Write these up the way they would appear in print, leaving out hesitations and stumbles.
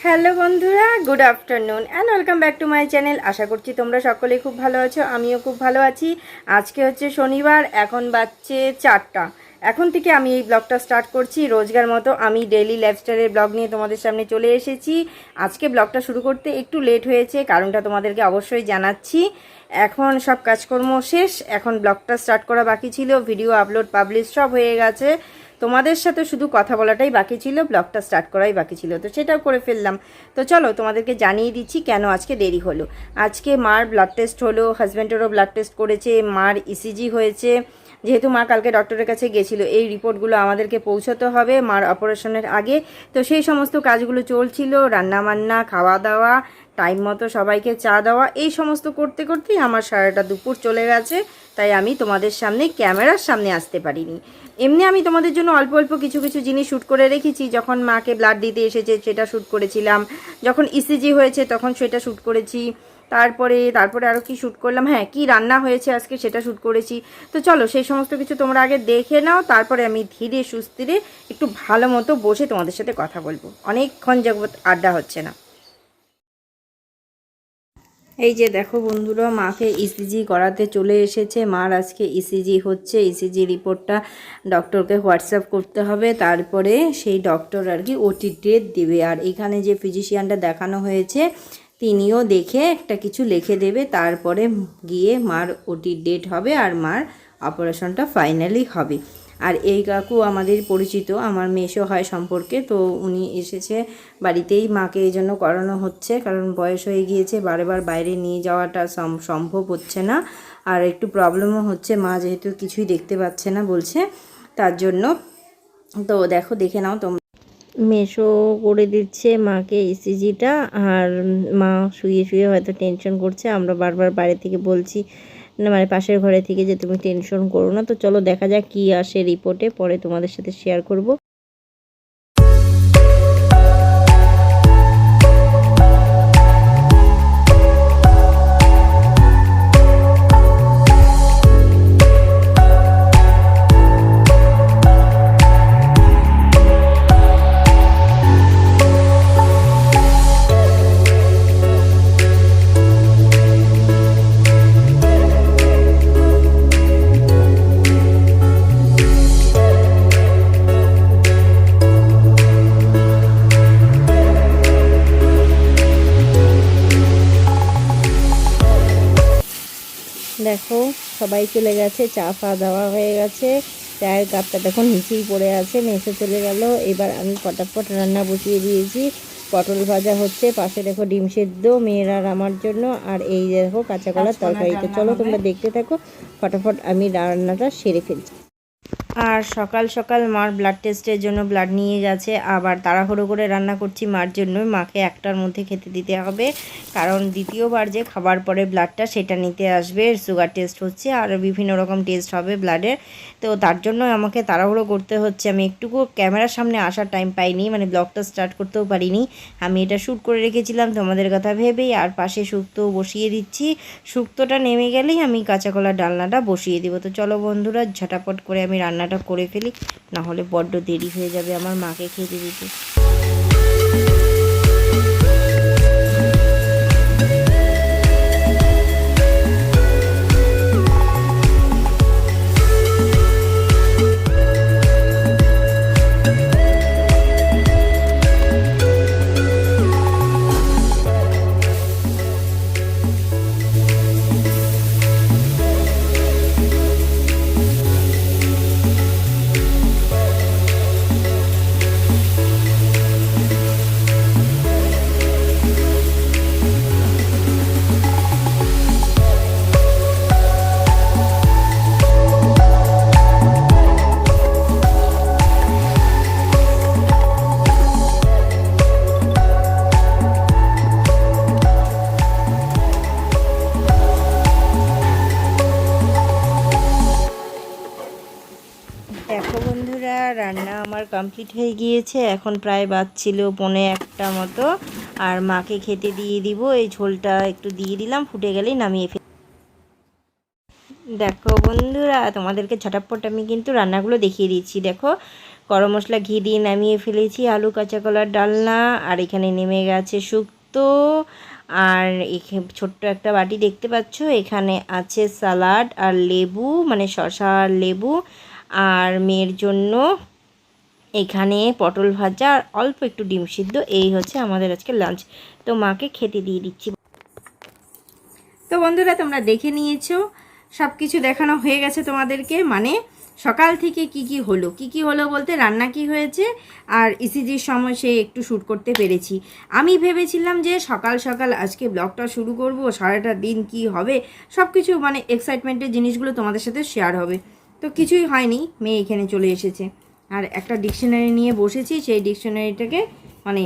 Hello বন্ধুরা, good afternoon and welcome back to my channel. আশা করছি তোমরা সকলেই খুব ভালো আছো, আমিও খুব ভালো আছি। আজকে হচ্ছে শনিবার, এখন বাজছে 4টা। এখন থেকে আমি এই ব্লগটা স্টার্ট করছি। রোজগার মতো আমি ডেইলি লাইফস্টাইলের ব্লগ নিয়ে তোমাদের সামনে চলে এসেছি। আজকে ব্লগটা শুরু করতে একটু লেট হয়েছে, কারণটা তোমাদেরকে অবশ্যই জানাচ্ছি। এখন সব কাজকর্ম শেষ, এখন ব্লগটা স্টার্ট করা বাকি ছিল। ভিডিও আপলোড পাবলিশ সব হয়ে গেছে, তোমাদের সাথে শুধু কথা বলাটাই বাকি ছিল, ব্লগটা স্টার্ট করাই বাকি ছিল, তো সেটাও করে ফেললাম। তো চলো তোমাদেরকে জানিয়ে দিচ্ছি কেন আজকে দেরি হলো। আজকে মার ব্লাড টেস্ট হলো, হাজব্যান্ডেরও ব্লাড টেস্ট করেছে, মার ইসিজি হয়েছে। যেহেতু মা কালকে ডক্টরের কাছে গেছিলো, এই রিপোর্টগুলো আমাদেরকে পৌঁছাতে হবে মার অপারেশনের আগে। তো সেই সমস্ত কাজগুলো চলছিল, রান্নাবান্না, খাওয়া দাওয়া, টাইম মতো সবাইকে চা দেওয়া, এই সমস্ত করতে করতেই আমার সারাটা দুপুর চলে গেছে। তাই আমি তোমাদের সামনে ক্যামেরার সামনে আসতে পারিনি। এমনি আমি তোমাদের জন্য অল্প অল্প কিছু কিছু জিনিস শ্যুট করে রেখেছি। যখন মাকে ব্লাড দিতে এসেছে সেটা শ্যুট করেছিলাম, যখন ইসিজি হয়েছে তখন সেটা শ্যুট করেছি, তারপরে আরও কি শ্যুট করলাম, হ্যাঁ কি রান্না হয়েছে আজকে সেটা শ্যুট করেছি। তো চলো সেই সমস্ত কিছু তোমরা আগে দেখে নাও, তারপরে আমি ধীরে সুস্থিরে একটু ভালো মতো বসে তোমাদের সাথে কথা বলবো। অনেকক্ষণ যাবত আড্ডা হচ্ছে না। এই যে দেখো বন্ধুরা, মাকে ইসিজি করাতে চলে এসেছে। মার আজকে ইসিজি হচ্ছে, ইসিজি রিপোর্টটা ডক্টরকে হোয়াটসঅ্যাপ করতে হবে, তারপরে সেই ডক্টর আর কি ওটি ডেট দেবে। আর এখানে যে ফিজিশিয়ানটা দেখানো হয়েছে তিনিও দেখে একটা কিছু লিখে দেবে, তারপরে গিয়ে মার ওটি ডেট হবে আর মার অপারেশনটা ফাইনালি হবে। আর এই কাকু আমাদের পরিচিত, আমার মেসো হয় সম্পর্কে, তো উনি এসেছে বাড়িতেই, মাকে এই জন্য করানো হচ্ছে, কারণ বয়স হয়ে গিয়েছে, বারবার বাইরে নিয়ে যাওয়াটা সম্ভব হচ্ছে না। আর একটু প্রবলেমও হচ্ছে, মা যেহেতু কিছুই দেখতে পাচ্ছে না বলছে, তার জন্য। তো দেখো, দেখে নাও তোমরা। মেশো করে দিচ্ছে মাকে ইসিজিটা, আর মা শুয়ে শুয়ে হয়তো টেনশন করছে। আমরা বারবার বাইরে থেকে বলছি, না মানে পাশের ঘরে থেকে, যে তুমি টেনশন করো না। তো চলো দেখা যাক কি আসে রিপোর্টে, পরে তোমাদের সাথে শেয়ার করব। দেখো সবাই চলে গেছে, চা ফা দেওয়া হয়ে গেছে, চায়ের কাপটা দেখো নিচেই পড়ে আছে, মেসে চলে গেল। এবার আমি ফটাফট রান্না বসিয়ে দিয়েছি, পটল ভাজা হচ্ছে, পাশে দেখো ডিম সেদ্ধ মেয়ের আর আমার জন্য, আর এই দেখো কাঁচা কলার তরকারি। তো চলো তোমরা দেখতে থাকো, ফটাফট আমি রান্নাটা সেরে ফেলছি। আর সকাল সকাল মার ব্লাড টেস্টের জন্য ব্লাড নিয়ে গেছে, আবার তাড়াহুড়ো করে রান্না করছি মার জন্য। মাকে 1টার মধ্যে খেতে দিতে হবে, কারণ দ্বিতীয়বার যে খাবার পরে ব্লাডটা সেটা নিতে আসবে। সুগার টেস্ট হচ্ছে আর বিভিন্ন রকম টেস্ট হবে ব্লাডের, তো তার জন্য আমাকে তাড়াহুড়ো করতে হচ্ছে। আমি একটুকু ক্যামেরার সামনে আসার টাইম পাইনি, মানে ব্লগটা স্টার্ট করতেও পারিনি। আমি এটা শ্যুট করে রেখেছিলাম তোমাদের কথা ভেবেই। আর পাশে শুক্তো বসিয়ে দিচ্ছি, শুক্তোটা নেমে গেলেই আমি কাঁচা কলার ডালনাটা বসিয়ে দিব। তো চলো বন্ধুরা, ঝটাপট করে আমি রান্নাটা করে ফেলি, না হলে বড্ড দেরি হয়ে যাবে আমার মাকে খেতে দিতে। দেখো বন্ধুরা, রান্না আমার কমপ্লিট হয়ে গিয়েছে, এখন প্রায় বাজছিল 1:45 মতো। আর মাকে খেতে দিয়ে দিব, এই ঝোলটা একটু দিয়ে দিলাম, ফুটে গেলেই নামিয়ে দেখো বন্ধুরা, তোমাদেরকে ঝটাপট আমি কিন্তু রান্নাগুলো দেখিয়ে দিচ্ছি। দেখো, গরম মশলা ঘি দিয়ে নামিয়ে ফেলেছি আলু কাঁচা কলার ডালনা, আর এখানে নেমে গেছে শুক্তো, আর এখানে ছোট্ট একটা বাটি দেখতে পাচ্ছ, এখানে আছে সালাড আর লেবু, মানে শসা আর লেবু, আর মেয়ের জন্য এখানে পটল ভাজা আর অল্প একটু ডিম সিদ্ধ। এই হচ্ছে আমাদের আজকে লাঞ্চ। তো মাকে খেতে দিয়ে দিচ্ছি। তো বন্ধুরা, তোমরা দেখে নিয়েছো, সব কিছু দেখানো হয়ে গেছে তোমাদেরকে। মানে সকাল থেকে কি হলো বলতে রান্না কি হয়েছে, আর ইসিজির সময় সে একটু শ্যুট করতে পেরেছি। আমি ভেবেছিলাম যে সকাল সকাল আজকে ব্লগটা শুরু করব, সারাটা দিন কি হবে সব কিছু মানে এক্সাইটমেন্টের জিনিসগুলো তোমাদের সাথে শেয়ার হবে। তো কিছুই হয়নি, মেয়ে এখানে চলে এসেছে আর একটা ডিকশনারি নিয়ে বসেছি। সেই ডিকশনারিটাকে মানে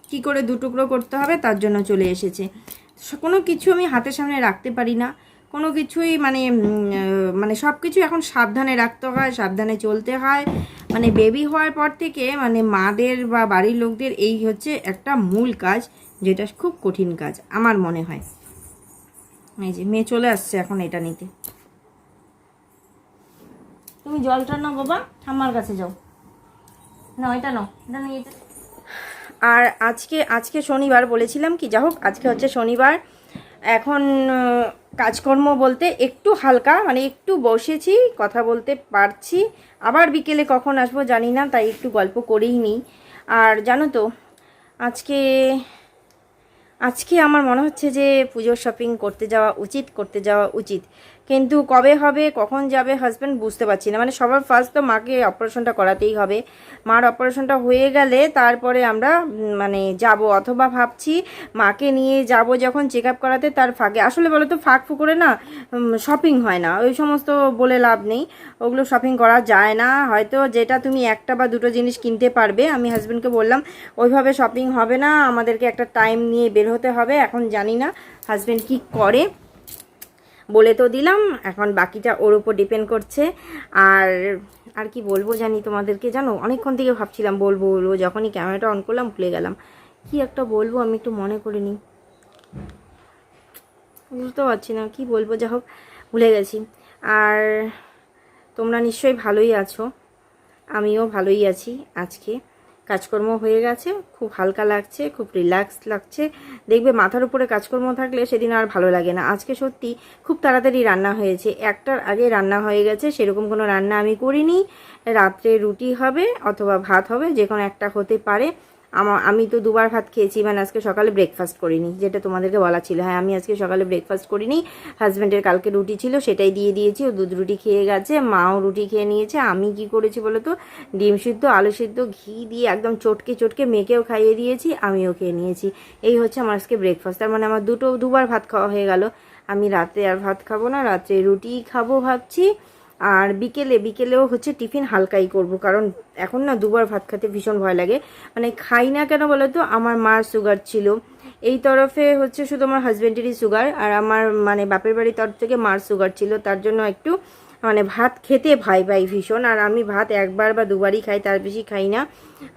কি করে দুটুকরো করতে হবে তার জন্য চলে এসেছে। কোনো কিছু আমি হাতের সামনে রাখতে পারি না, কোনো কিছুই মানে সব কিছু এখন সাবধানে রাখতে হয়, সাবধানে চলতে হয়। মানে বেবি হওয়ার পর থেকে মানে মাদের বা বাড়ির লোকদের এই হচ্ছে একটা মূল কাজ, যেটা খুব কঠিন কাজ আমার মনে হয়। এই যে মেয়ে চলে আসছে এখন এটা নিতে। তুমি জলটা নাও বাবা, ঠাম্মার কাছে যাও, না এটা নাও, এটা নিয়ে। আর আজকে শনিবার বলেছিলাম কি, যা হোক আজকে হচ্ছে শনিবার। এখন কাজকর্ম বলতে একটু হালকা, মানে একটু বসেছি, কথা বলতে পারছি। আবার বিকেলে কখন আসবো জানি না, তাই একটু গল্প করেই নিই। আর জানো তো, আজকে আজকে আমার মনে হচ্ছে যে পুজোর শপিং করতে যাওয়া উচিত, কিন্তু কবে হবে, কখন যাবে হাজব্যান্ড বুঝতে পারছি না। মানে সবার ফার্স্ট তো মাকে অপারেশনটা করাতেই হবে। মার অপারেশনটা হয়ে গেলে তারপরে আমরা মানে যাব, অথবা ভাবছি মাকে নিয়ে যাব যখন চেক আপ করাতে, তার ফাঁকে আসলে বলো তো ফাঁক ফুকরে না শপিং হয় না, ওই সমস্ত বলে লাভ নেই, ওগুলো শপিং করা যায় না। হয়তো যেটা তুমি একটা বা দুটো জিনিস কিনতে পারবে, আমি হাজব্যান্ডকে বললাম ওইভাবে শপিং হবে না, আমাদেরকে একটা টাইম নিয়ে বের হতে হবে। এখন জানি না হাজব্যান্ড কি করে, বলে তো দিলাম, এখন বাকিটা ওর উপর ডিপেন্ড করছে। আর আর কি বলবো জানি তোমাদেরকে, জানো অনেকক্ষণ থেকে ভাবছিলাম বলবো, যখনই ক্যামেরাটা অন করলাম ভুলে গেলাম কি একটা বলবো, আমি একটু মনে করে নিই, বুঝতে পারছি না কি বলবো, যা হোক ভুলে গেছি। আর তোমরা নিশ্চয়ই ভালোই আছো, আমিও ভালোই আছি। আজকে কাজকর্ম হয়ে গেছে, খুব হালকা লাগছে, খুব রিল্যাক্স লাগছে। দেখবে মাথার উপরে কাজকর্ম থাকলে সেদিন আর ভালো লাগে না। আজকে সত্যি খুব তাড়াতাড়ি রান্না হয়েছে, একটার আগে রান্না হয়ে গেছে। সেরকম কোনো রান্না আমি করিনি। রাত্রে রুটি হবে অথবা ভাত হবে, যে কোনো একটা হতে পারে। আমি তো দুবার ভাত খেয়েছি, মানে আজকে সকালে ব্রেকফাস্ট করিনি, যেটা তোমাদেরকে বলা ছিল। হ্যাঁ, আমি আজকে সকালে ব্রেকফাস্ট করিনি। হাজব্যান্ডের কালকে রুটি ছিল, সেটাই দিয়ে দিয়েছি, ও দুধ রুটি খেয়ে গেছে, মাও রুটি খেয়ে নিয়েছে। আমি কি করেছি বলো তো, ডিম সিদ্ধ আলু সিদ্ধ ঘি দিয়ে একদম চটকে চটকে মেয়েকেও খাইয়ে দিয়েছি, আমিও খেয়ে নিয়েছি। এই হচ্ছে আমার আজকে ব্রেকফাস্ট। তার মানে আমার দুবার ভাত খাওয়া হয়ে গেল। আমি রাতে আর ভাত খাবো না, রাত্রে রুটি খাবো ভাবছি। আর বিকেলেও হচ্ছে টিফিন হালকাই করব, কারণ এখন না দুবার ভাত খেতে ভীষণ ভয় লাগে। মানে খাই না কেন বলো তো, আমার মার সুগার ছিল, এই তরফে হচ্ছে শুধু আমার হাজব্যান্ডেরই সুগার, আর আমার মানে বাপের বাড়ির তরফ থেকে মার সুগার ছিল, তার জন্য একটু মানে ভাত খেতে ভয় পাই ভীষণ। আর আমি ভাত একবার বা দুবারই খাই, তার বেশি খাই না।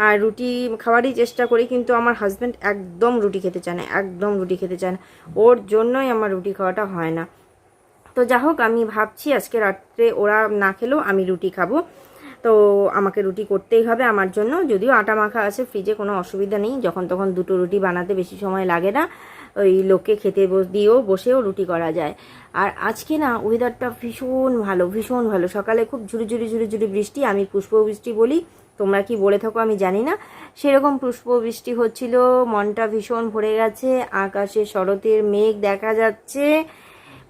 আর রুটি খাওয়ারই চেষ্টা করি, কিন্তু আমার হাজব্যান্ড একদম রুটি খেতে চায় না, একদম রুটি খেতে চায় না, ওর জন্যই আমার রুটি খাওয়াটা হয় না। তো যা হোক, আমি ভাবছি আজকে রাত্রে ওরা না খেলেও আমি রুটি খাবো। তো আমাকে রুটি করতেই হবে আমার জন্য, যদিও আটা মাখা আছে ফ্রিজে, কোনো অসুবিধা নেই, যখন তখন দুটো রুটি বানাতে বেশি সময় লাগে না, ওই লোককে খেতে দিয়েও বসেও রুটি করা যায়। আর আজকে না ওয়েদারটা ভীষণ ভালো, ভীষণ ভালো। সকালে খুব ঝুড়ি বৃষ্টি, আমি পুষ্প বৃষ্টি বলি, তোমরা কি বলে থাকো আমি জানি না, সেরকম পুষ্প বৃষ্টি হচ্ছিল। মনটা ভীষণ ভরে গেছে, আকাশে শরতের মেঘ দেখা যাচ্ছে,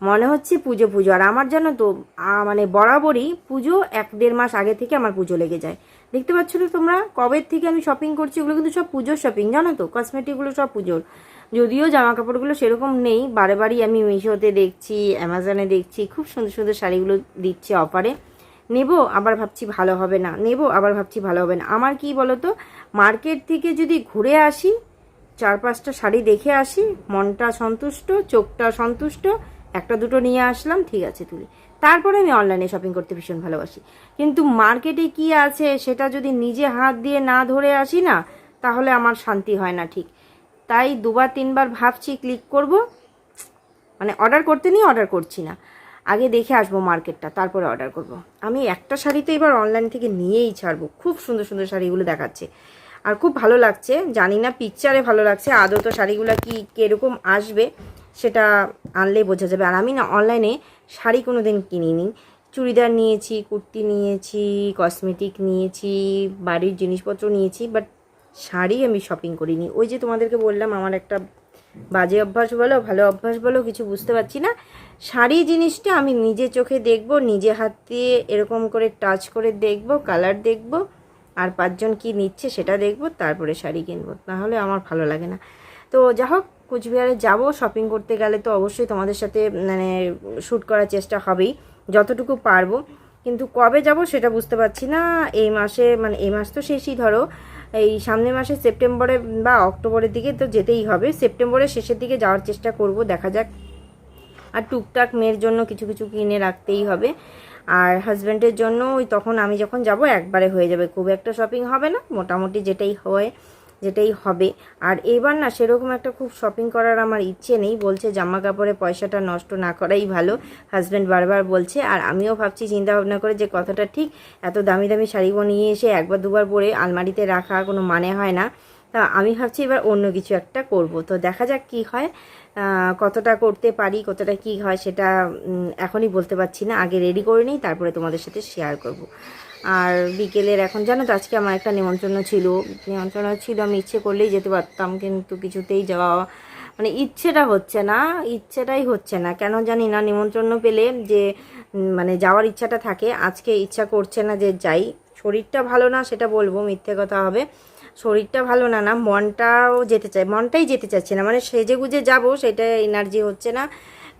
মনে হচ্ছে পুজো। আর আমার জানো তো মানে বরাবরই পুজো 1-1.5 মাস আগে থেকে আমার পুজো লেগে যায়। দেখতে পাচ্ছ তো তোমরা, কবে থেকে আমি শপিং করছি, ওগুলো কিন্তু সব পুজোর শপিং, জানো তো, কসমেটিকগুলো সব পুজোর। যদিও জামা কাপড়গুলো সেরকম নেই, বারে আমি মিশোতে দেখছি, অ্যামাজনে দেখছি, খুব সুন্দর সুন্দর শাড়িগুলো দিচ্ছে অফারে। নেব আবার ভাবছি ভালো হবে না, নেব আবার ভাবছি ভালো হবে না। আমার কি বলো তো, মার্কেট থেকে যদি ঘুরে আসি, 4-5টা শাড়ি দেখে আসি, মনটা সন্তুষ্ট, চোখটা সন্তুষ্ট, একটা দুটো নিয়ে আসলাম, ঠিক আছে তুলি, তারপরে আমি অনলাইনে শপিং করতে ভীষণ ভালোবাসি। কিন্তু মার্কেটে কি আছে সেটা যদি নিজে হাত দিয়ে না ধরে আসি না, তাহলে আমার শান্তি হয় না ঠিক। তাই 2-3 বার ভাবছি ক্লিক করব, মানে অর্ডার করতে নিয়ে অর্ডার করছি না। আগে দেখে আসবো মার্কেটটা, তারপরে অর্ডার করব। আমি একটা শাড়ি তো এবার অনলাইন থেকে নিয়েই ছাড়বো, খুব সুন্দর সুন্দর শাড়িগুলো দেখাচ্ছে আর খুব ভালো লাগছে। জানি না পিকচারে ভালো লাগছে, আদৌ তো শাড়িগুলো কীরকম আসবে সেটা আনলেই বোঝা যাবে। আর আমি না অনলাইনে শাড়ি কোনো দিন কিনিনি, চুড়িদার নিয়েছি, কুর্তি নিয়েছি, কসমেটিক নিয়েছি, বাড়ির জিনিসপত্র নিয়েছি, বাট শাড়ি আমি শপিং করিনি। ওই যে তোমাদেরকে বললাম আমার একটা বাজে অভ্যাস বলো ভালো অভ্যাস বলো কিছু বুঝতে পারছি না, শাড়ি জিনিসটা আমি নিজে চোখে দেখব, নিজে হাত দিয়ে এরকম করে টাচ করে দেখব, কালার দেখব, আর 5 জন কী নিচ্ছে সেটা দেখব, তারপরে শাড়ি কিনবো, নাহলে আমার ভালো লাগে না। তো যা হোক, কুচবিহারে যাবো, শপিং করতে গেলে তো অবশ্যই তোমাদের সাথে মানে শ্যুট করার চেষ্টা হবেই যতটুকু পারবো, কিন্তু কবে যাব সেটা বুঝতে পারছি না। এই মাসে মানে এই মাস তো শেষই, ধরো এই সামনের মাসে সেপ্টেম্বরে বা অক্টোবরের দিকে তো যেতেই হবে, সেপ্টেম্বরের শেষের দিকে যাওয়ার চেষ্টা করব, দেখা যাক। আর টুকটাক মেয়ের জন্য কিছু কিছু কিনে রাখতেই হবে, আর হাজব্যান্ডের জন্য ওই তখন আমি যখন যাব একবারে হয়ে যাবে, খুব একটা শপিং হবে না, মোটামুটি যেটাই হবে। আর এবার না সেরকম একটা খুব শপিং করার আমার ইচ্ছে নেই, বলছে জামা কাপড়ে পয়সাটা নষ্ট না করাই ভালো, হাজব্যান্ড বারবার বলছে। আর আমিও ভাবছি চিন্তা ভাবনা করে যে কথাটা ঠিক, এত দামি দামি শাড়ি নিয়ে এসে একবার দুবার পরে আলমারিতে রাখা কোনো মানে হয় না। তা আমি ভাবছি এবার অন্য কিছু একটা করব, তো দেখা যাক কি হয়, কতটা করতে পারি, কতটা কি হয় সেটা এখনই বলতে পারছি না, আগে রেডি করে নিই, তারপরে তোমাদের সাথে শেয়ার করব। আর বিকেলের এখন জানো তো আজকে আমার একটা নিমন্ত্রণ ছিল, আমি ইচ্ছে করলেই যেতে পারতাম, কিন্তু কিছুতেই যাওয়া মানে ইচ্ছেটাই হচ্ছে না, কেন জানি না। নিমন্ত্রণ পেলে যে মানে যাওয়ার ইচ্ছাটা থাকে, আজকে ইচ্ছা করছে না যে যাই। শরীরটা ভালো না সেটা বলবো, মিথ্যে কথা হবে, শরীরটা ভালো না, মনটাই যেতে চাচ্ছে না, মানে সেজে গুজে যাবো সেটা এনার্জি হচ্ছে না।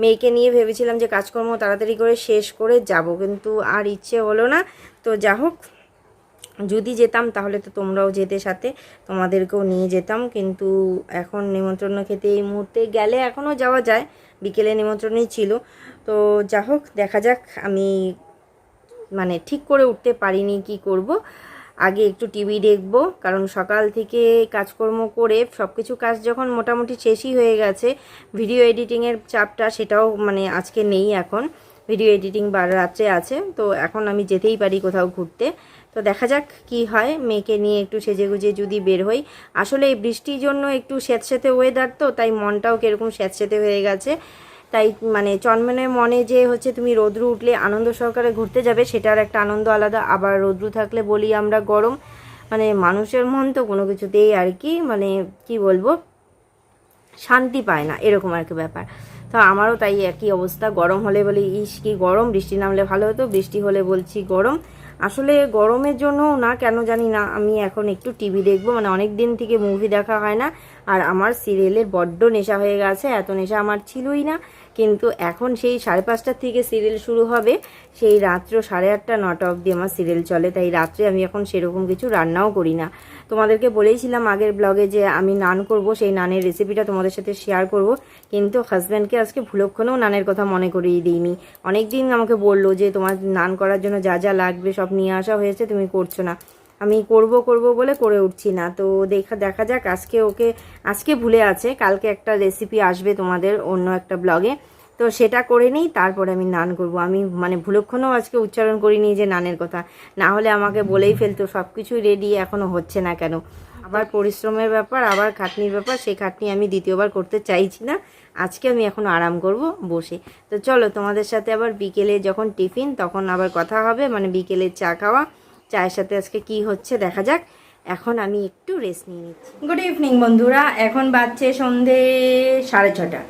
মেয়েকে নিয়ে ভেবেছিলাম যে কাজকর্ম তাড়াতাড়ি করে শেষ করে যাব, কিন্তু আর ইচ্ছে হলো না। তো যা হোক, যদি যেতাম তাহলে তো তোমরাও যেতে সাথে, তোমাদেরকেও নিয়ে যেতাম, কিন্তু এখন নিমন্ত্রণ খেতে এই মুহূর্তে গেলে এখনও যাওয়া যায়, বিকেলে নিমন্ত্রণই ছিল। তো যা হোক, দেখা যাক, আমি মানে ঠিক করে উঠতে পারিনি কি করব। আগে একটু টিভি দেখব, কারণ সকাল থেকে কাজকর্ম করে সব কিছু কাজ যখন মোটামুটি শেষই হয়ে গেছে, ভিডিও এডিটিংয়ের চাপটা সেটাও মানে আজকে নেই, এখন ভিডিও এডিটিং রাত্রে আছে, তো এখন আমি যেতেই পারি কোথাও ঘুরতে। তো দেখা যাক কি হয়, মেয়েকে নিয়ে একটু সেজেগুজে যদি বের হই। আসলে এই বৃষ্টির জন্য একটু স্যাঁতস্যাঁতে ওয়েদার, তো তাই মনটাও কীরকম স্যাঁতস্যাঁতে হয়ে গেছে, তাই মানে চনমনে মনে যে হচ্ছে তুমি রোদ্রু উঠলে আনন্দ সহকারে ঘুরতে যাবে, সেটার একটা আনন্দ আলাদা, আবার রোদ্রু থাকলে বলি আমরা গরম, মানে মানুষের মন তো কোনো কিছুতেই আর কি মানে কি বলবো শান্তি পায় না, এরকম আর কি ব্যাপার। তো আমারও তাই একই অবস্থা, গরম হলে বলি ইস কি গরম, বৃষ্টি নামলে ভালো হতো, বৃষ্টি হলে বলছি গরম। আসলে গরমের জন্য না কেন জানি না আমি এখন একটু টিভি দেখবো, মানে অনেক দিন থেকে মুভি দেখা হয় না, আর আমার সিরিয়ালের বড্ড নেশা হয়ে গেছে, এত নেশা আমার ছিলই না, কিন্তু এখন সেই 5:30টার থেকে সিরিয়াল শুরু হবে, সেই রাত্র 8:30 9টা অবধি আমার সিরিয়াল চলে, তাই রাত্রে আমি এখন সেরকম কিছু রান্নাও করি না। তোমাদেরকে বলেইছিলাম আগের ব্লগে যে আমি নান করব, সেই নানের রেসিপিটা তোমাদের সাথে শেয়ার করব, কিন্তু হাজব্যান্ডকে আজকে ভুলক্ষণেও নানের কথা মনে করিয়ে দিইনি। অনেক দিন আমাকে বললো যে তোমার নান করার জন্য যা যা লাগবে সব নিয়ে আসা হয়েছে, তুমি করছো না। আমি করব বলে করে উঠছি না। তো দেখা যাক, আজকে ভুলে আছে, কালকে একটা রেসিপি আসবে তোমাদের অন্য একটা ব্লগে, তো সেটা করে নিই, তারপরে আমি নান করব। আমি মানে ভুলক্ষণও আজকে উচ্চারণ করিনি যে নানের কথা, না হলে আমাকে বলেই ফেলতো সব কিছুই রেডি, এখনও হচ্ছে না কেন। আবার পরিশ্রমের ব্যাপার, আবার খাটনির ব্যাপার, সেই খাটনি আমি দ্বিতীয়বার করতে চাইছি না। আজকে আমি এখন আরাম করব বসে। তো চলো, তোমাদের সাথে আবার বিকেলে যখন টিফিন তখন আবার কথা হবে, মানে বিকেলে চা খাওয়া, চায়ের সাথে আজকে কি হচ্ছে দেখা যাক। এখন আমি একটু রেস্ট নিয়ে নিচ্ছি। গুড ইভিনিং বন্ধুরা, এখন বাজছে সন্ধে 6:30।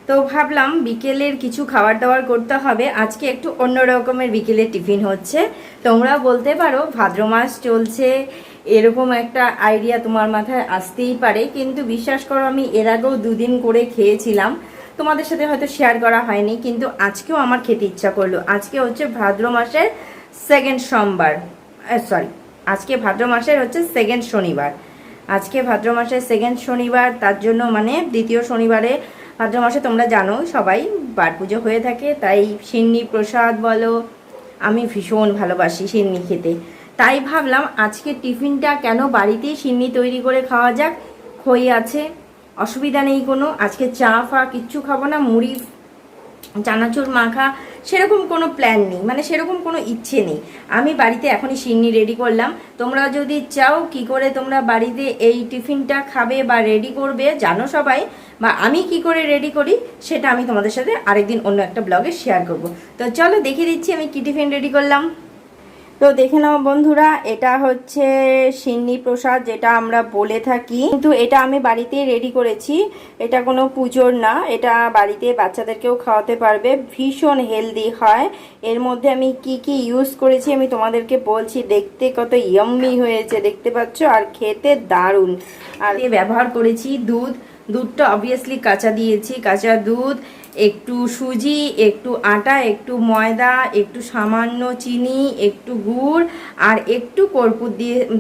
তো ভাবলাম বিকেলের কিছু খাবার দাবার করতে হবে, আজকে একটু অন্য রকমের বিকেলের টিফিন হচ্ছে। তোমরা বলতে পারো ভাদ্র মাস চলছে, এরকম একটা আইডিয়া তোমার মাথায় আসতেই পারে, কিন্তু বিশ্বাস করো আমি এর আগেও 2 দিন করে খেয়েছিলাম, তোমাদের সাথে হয়তো শেয়ার করা হয়নি, কিন্তু আজকেও আমার খেতে ইচ্ছা করলো। আজকে হচ্ছে ভাদ্র মাসের সেকেন্ড সোমবার, আজকে ভাদ্র মাসের হচ্ছে সেকেন্ড শনিবার, আজকে ভাদ্র মাসের সেকেন্ড শনিবার, তার জন্য মানে দ্বিতীয় শনিবারে ভাদ্র মাসে তোমরা জানো সবাই পাঠ পুজো হয়ে থাকে, তাই সিন্নি প্রসাদ বলো, আমি ভীষণ ভালোবাসি সিন্নি খেতে, তাই ভাবলাম আজকে টিফিনটা কেন বাড়িতেই সিন্নি তৈরি করে খাওয়া যাক, খই আছে, অসুবিধা নেই কোনো। আজকে চা ফা কিচ্ছু খাবো না, মুড়ি চানাচুর মাখা সেরকম কোনো প্ল্যান নেই, মানে সেরকম কোনো ইচ্ছে নেই। আমি বাড়িতে এখনই সিন্নি রেডি করলাম। তোমরা যদি চাও কি করে তোমরা বাড়িতে এই টিফিনটা খাবে বা রেডি করবে জানো সবাই, বা আমি কি করে রেডি করি সেটা আমি তোমাদের সাথে আরেকদিন অন্য একটা ব্লগে শেয়ার করব। তো চলো দেখিয়ে দিচ্ছি আমি কি টিফিন রেডি করলাম। তো দেখে নাও বন্ধুরা, এটা হচ্ছে সিন্নি প্রসাদ যেটা আমরা বলে থাকি, কিন্তু এটা আমি বাড়িতেই রেডি করেছি। এটা কোনো পুজোর না, এটা বাড়িতে বাচ্চাদেরকেও খাওয়াতে পারবে, ভীষণ হেলদি হয়। এর মধ্যে আমি কি কি ইউজ করেছি আমি তোমাদেরকে বলছি। দেখতে কত ইয়াম্মি হয়েছে দেখতে পাচ্ছ, আর খেতে দারুণ। আর ব্যবহার করেছি দুধটা অবভিয়াসলি কাঁচা দিয়েছি, কাঁচা দুধ, একটু সুজি, একটু আটা, একটু ময়দা, একটু সামান্য চিনি, একটু গুড়, আর একটু কর্পূর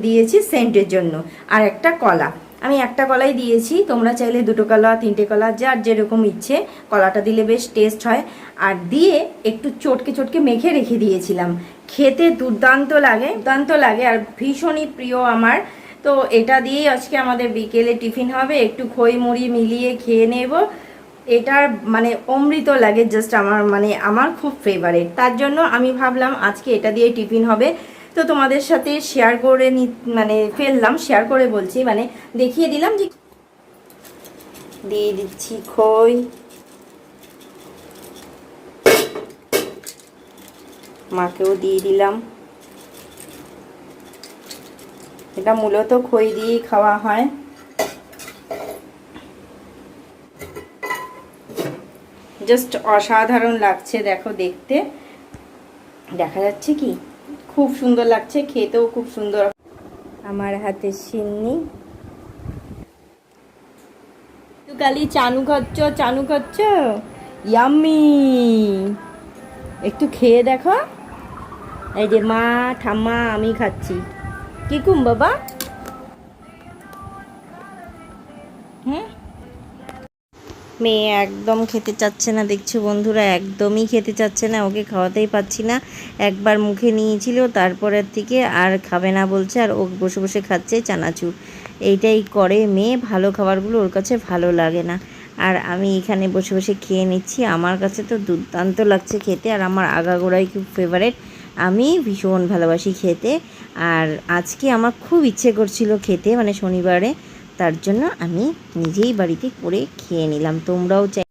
দিয়েছি সেন্টের জন্য, আর একটা কলা। আমি একটা কলাই দিয়েছি, তোমরা চাইলে 2টো কলা 3টে কলা যার যেরকম ইচ্ছে, কলাটা দিলে বেশ টেস্ট হয়। আর দিয়ে একটু চটকে মেখে রেখে দিয়েছিলাম। খেতে দুর্দান্ত লাগে আর ভীষণই প্রিয় আমার। তো এটা দিয়েই আজকে আমাদের বিকেলে টিফিন হবে, একটু খই মুড়ি মিলিয়ে খেয়ে নেব। এটার মানে অমৃত লাগে, জাস্ট আমার খুব ফেভারিট। তার জন্য আমি ভাবলাম আজকে এটা দিয়ে টিফিন হবে। তো তোমাদের সাথে শেয়ার করে শেয়ার করে বলছি, মানে দেখিয়ে দিলাম যে দিয়ে দিচ্ছি খই, মাকেও দিয়ে দিলাম। এটা মূলত খই দিয়েই খাওয়া হয়। জাস্ট অসাধারণ লাগছে, দেখো দেখতে, দেখা যাচ্ছে কি খুব সুন্দর লাগছে, খেতেও খুব সুন্দর। আমার হাতে সিন্নি। কালি চানু খাচ্ছ, ইয়াম্মি। একটু খেয়ে দেখো। এই যে মা ঠাম্মা আমি খাচ্ছি, কিকুম বাবা। হ্যাঁ, মেয়ে একদম খেতে চাচ্ছে না দেখছো বন্ধুরা, একদমই খেতে চাচ্ছে না, ওকে খাওয়াতেই পাচ্ছি না। একবার মুখে নিয়েছিল, তারপরের থেকে আর খাবে না বলছে, আর ও বসে বসে খাচ্ছে চানাচুর। এইটাই করে মেয়ে, ভালো খাবারগুলো ওর কাছে ভালো লাগে না। আর আমি এখানে বসে বসে খেয়ে নিচ্ছি, আমার কাছে তো দুর্দান্ত লাগছে খেতে, আর আমার আগাগোড়াই খুব ফেভারেট, আমি ভীষণ ভালোবাসি খেতে। আর আজকে আমার খুব ইচ্ছে করছিল খেতে, মানে শনিবারে, তার জন্য আমি নিজেই বাড়িতে করে খেয়ে নিলাম। তোমরাও চাই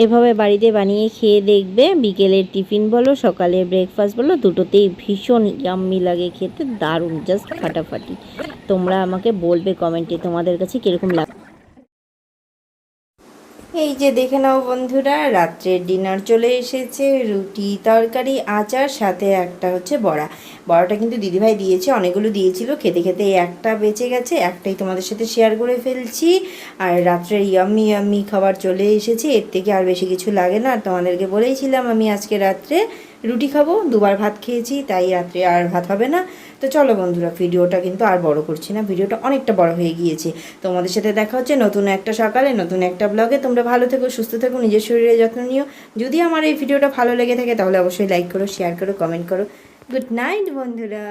এভাবে বাড়িতে বানিয়ে খেয়ে দেখবে, বিকেলের টিফিন বলো সকালের ব্রেকফাস্ট বলো, দুটোতেই ভীষণ ইয়াম্মি লাগে খেতে, দারুণ, জাস্ট ফাটাফাটি। তোমরা আমাকে বলবে কমেন্টে তোমাদের কাছে কীরকম লাগে। এই যে দেখে নাও বন্ধুরা, রাত্রের ডিনার চলে এসেছে, রুটি তরকারি আচার, সাথে একটা হচ্ছে বড়াটা কিন্তু দিদিভাই দিয়েছে, অনেকগুলো দিয়েছিল, খেতে খেতে একটা বেঁচে গেছে, একটাই তোমাদের সাথে শেয়ার করে ফেলছি। আর রাত্রের ইয়াম্মি খাবার চলে এসেছে, এর থেকে আর বেশি কিছু লাগে না। আর তোমাদেরকে বলেইছিলাম আমি আজকে রাত্রে রুটি খাবো, 2বার ভাত খেয়েছি, তাই রাত্রে আর ভাত হবে না। তো চলো বন্ধুরা, ভিডিওটা কিন্তু আর বড় করছি না, ভিডিওটা অনেকটা বড় হয়ে গিয়েছে। তোমাদের সাথে দেখা হচ্ছে নতুন একটা সকালে, নতুন একটা ব্লগে। তোমরা ভালো থেকো, সুস্থ থেকো, নিজের শরীরের যত্ন নিও। যদি আমার এই ভিডিওটা ভালো লেগে থাকে তাহলে অবশ্যই লাইক করো, শেয়ার করো, কমেন্ট করো। গুড নাইট বন্ধুরা।